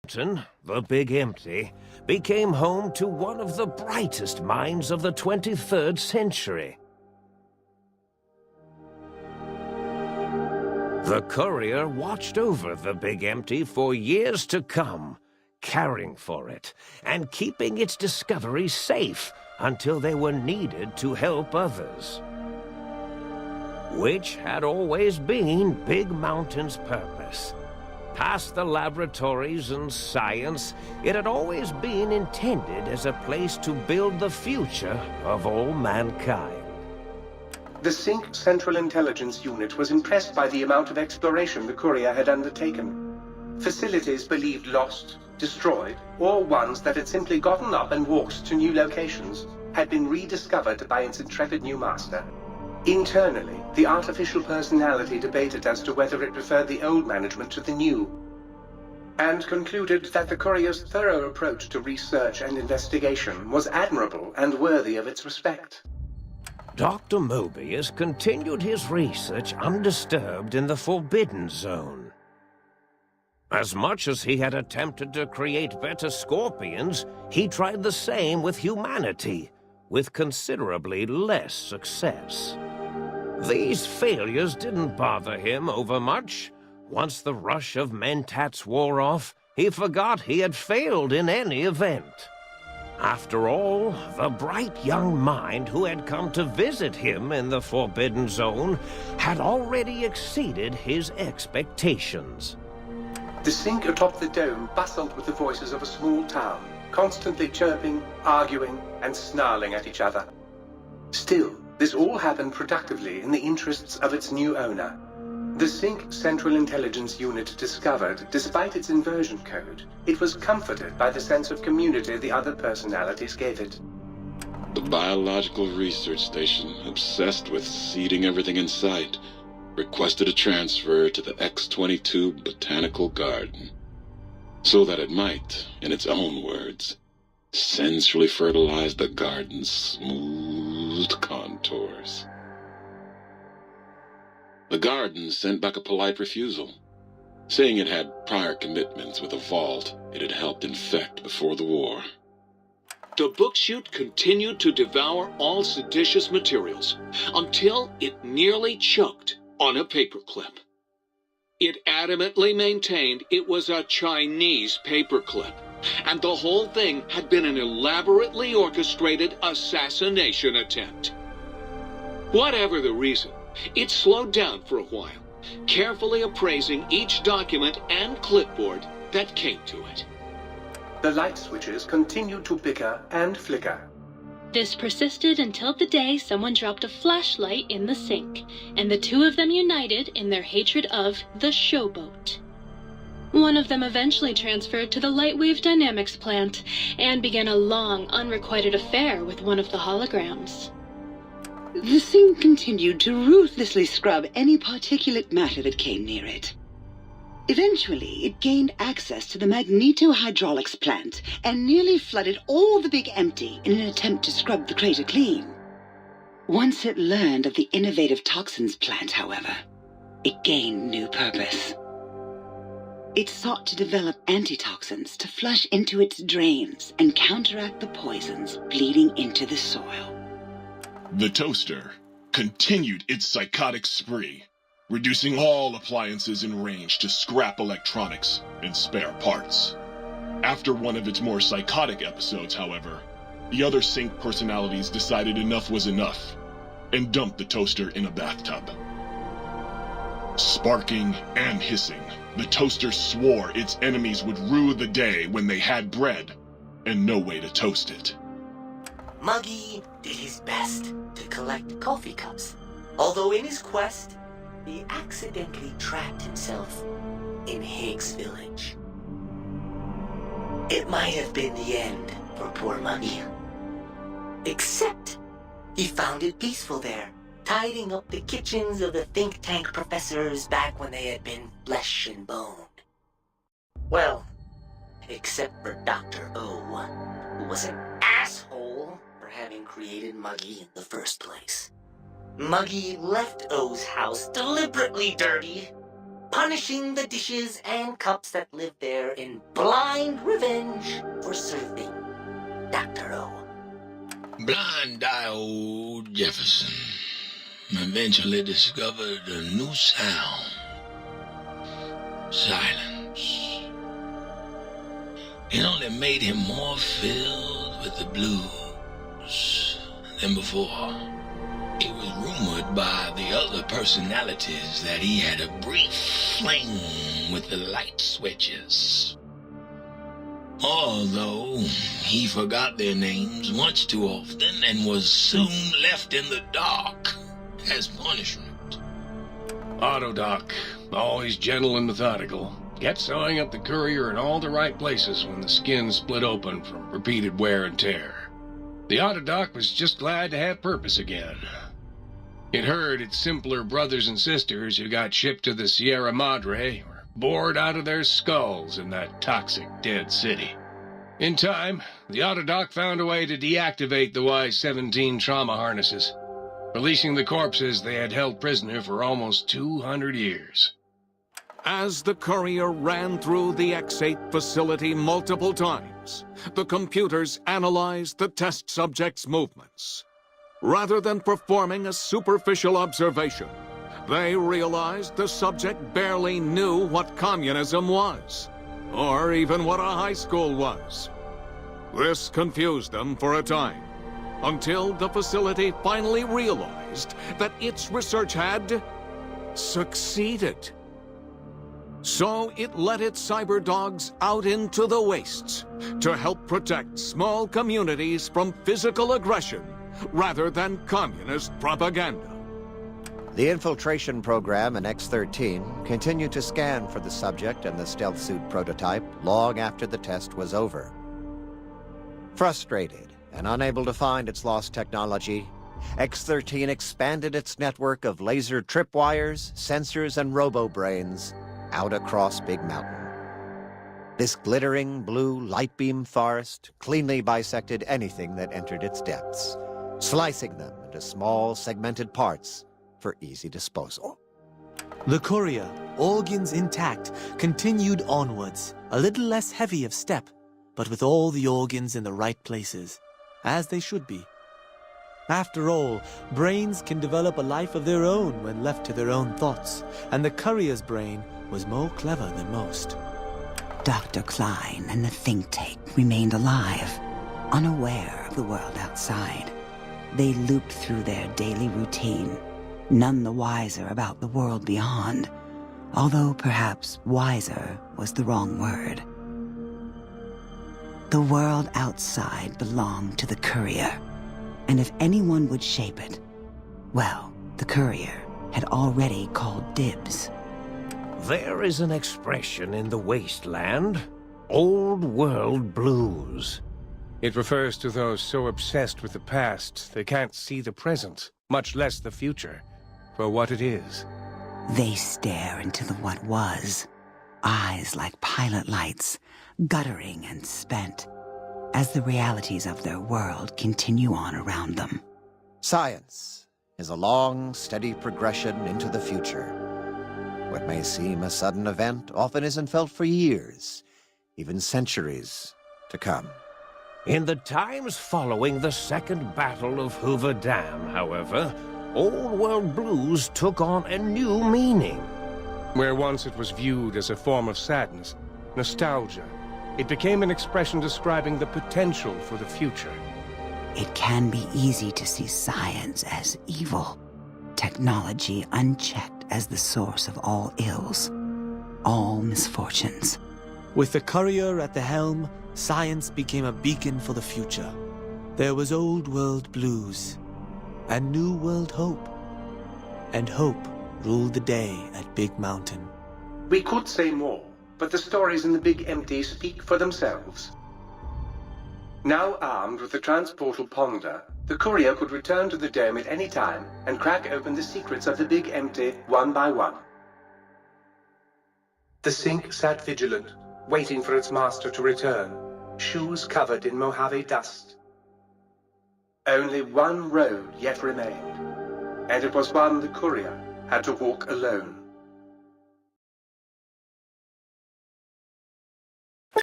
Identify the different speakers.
Speaker 1: Mountain, the Big Empty, became home to one of the brightest minds of the 23rd century. The courier watched over the Big Empty for years to come, caring for it and keeping its discoveries safe until they were needed to help others. Which had always been Big Mountain's purpose. Past the laboratories and science, it had always been intended as a place to build the future of all mankind.
Speaker 2: The Sync Central Intelligence Unit was impressed by the amount of exploration the courier had undertaken. Facilities believed lost, destroyed, or ones that had simply gotten up and walked to new locations had been rediscovered by its intrepid new master. Internally, the artificial personality debated as to whether it preferred the old management to the new, and concluded that the courier's thorough approach to research and investigation was admirable and worthy of its respect.
Speaker 1: Dr. Mobius continued his research undisturbed in the Forbidden Zone. As much as he had attempted to create better scorpions, he tried the same with humanity, with considerably less success. These failures didn't bother him over much. Once the rush of mentats wore off, he forgot he had failed in any event. After all, the bright young mind who had come to visit him in the Forbidden Zone had already exceeded his expectations.
Speaker 2: The Sync atop the dome bustled with the voices of a small town, constantly chirping, arguing, and snarling at each other. Still, this all happened productively in the interests of its new owner. The Sync Central Intelligence Unit discovered, despite its inversion code, it was comforted by the sense of community the other personalities gave it.
Speaker 3: The Biological Research Station, obsessed with seeding everything in sight, requested a transfer to the X-22 Botanical Garden, so that it might, in its own words, sensually fertilize the garden's smooth contours. The garden sent back a polite refusal, saying it had prior commitments with a vault it had helped infect before the war.
Speaker 4: The book chute continued to devour all seditious materials until it nearly choked on a paperclip. It adamantly maintained it was a Chinese paperclip, and the whole thing had been an elaborately orchestrated assassination attempt. Whatever the reason, it slowed down for a while, carefully appraising each document and clipboard that came to it.
Speaker 2: The light switches continued to bicker and flicker.
Speaker 5: This persisted until the day someone dropped a flashlight in the sink, and the two of them united in their hatred of the Showboat. One of them eventually transferred to the Lightwave Dynamics plant, and began a long, unrequited affair with one of the holograms.
Speaker 6: The Sync continued to ruthlessly scrub any particulate matter that came near it. Eventually, it gained access to the magnetohydraulics plant and nearly flooded all the Big Empty in an attempt to scrub the crater clean. Once it learned of the innovative toxins plant, however, it gained new purpose. It sought to develop antitoxins to flush into its drains and counteract the poisons bleeding into the soil.
Speaker 7: The toaster continued its psychotic spree, reducing all appliances in range to scrap electronics and spare parts. After one of its more psychotic episodes, however, the other Sync personalities decided enough was enough and dumped the toaster in a bathtub. Sparking and hissing, the toaster swore its enemies would rue the day when they had bread and no way to toast it.
Speaker 8: Muggy did his best to collect coffee cups, although in his quest, he accidentally trapped himself in Higgs Village. It might have been the end for poor Muggy. Except, he found it peaceful there, tidying up the kitchens of the think tank professors back when they had been flesh and bone. Well, except for Dr. O, who was an asshole for having created Muggy in the first place. Muggy left O's house deliberately dirty, punishing the dishes and cups that live there in blind revenge for serving Dr. O.
Speaker 9: Blind-eye old Jefferson eventually discovered a new sound. Silence. It only made him more filled with the blues than before. It was rumored by the other personalities that he had a brief fling with the light switches. Although he forgot their names much too often and was soon left in the dark as punishment.
Speaker 10: Autodoc, always gentle and methodical, kept sewing up the courier in all the right places when the skin split open from repeated wear and tear. The Autodoc was just glad to have purpose again. It heard its simpler brothers and sisters who got shipped to the Sierra Madre were bored out of their skulls in that toxic dead city. In time, the Autodoc found a way to deactivate the Y-17 trauma harnesses, releasing the corpses they had held prisoner for almost 200 years.
Speaker 11: As the courier ran through the X-8 facility multiple times, the computers analyzed the test subject's movements. Rather than performing a superficial observation, they realized the subject barely knew what communism was, or even what a high school was. This confused them for a time, until the facility finally realized that its research had succeeded. So it let its cyber dogs out into the wastes to help protect small communities from physical aggression rather than communist propaganda.
Speaker 12: The infiltration program in X-13 continued to scan for the subject and the stealth suit prototype long after the test was over. Frustrated and unable to find its lost technology, X-13 expanded its network of laser tripwires, sensors, and robo-brains out across Big Mountain. This glittering blue light beam forest cleanly bisected anything that entered its depths, slicing them into small segmented parts for easy disposal.
Speaker 13: The courier, organs intact, continued onwards, a little less heavy of step, but with all the organs in the right places, as they should be. After all, brains can develop a life of their own when left to their own thoughts, and the courier's brain was more clever than most.
Speaker 6: Dr. Klein and the think tank remained alive, unaware of the world outside. They looped through their daily routine, none the wiser about the world beyond, although perhaps wiser was the wrong word. The world outside belonged to the courier, and if anyone would shape it, well, the courier had already called dibs.
Speaker 1: There is an expression in the wasteland, old world blues.
Speaker 10: It refers to those so obsessed with the past they can't see the present, much less the future, for what it is.
Speaker 6: They stare into the what was, eyes like pilot lights, guttering and spent, as the realities of their world continue on around them.
Speaker 12: Science is a long, steady progression into the future. What may seem a sudden event often isn't felt for years, even centuries to come.
Speaker 1: In the times following the Second Battle of Hoover Dam, however, old world blues took on a new meaning.
Speaker 10: Where once it was viewed as a form of sadness, nostalgia, it became an expression describing the potential for the future.
Speaker 6: It can be easy to see science as evil, technology unchecked as the source of all ills, all misfortunes.
Speaker 13: With the courier at the helm, science became a beacon for the future. There was old world blues, and new world hope. And hope ruled the day at Big Mountain.
Speaker 2: We could say more, but the stories in the Big Empty speak for themselves. Now armed with the transportal Ponder, the courier could return to the dome at any time and crack open the secrets of the Big Empty one by one. The Sync sat vigilant, waiting for its master to return, shoes covered in Mojave dust. Only one road yet remained, and it was one the courier had to walk alone.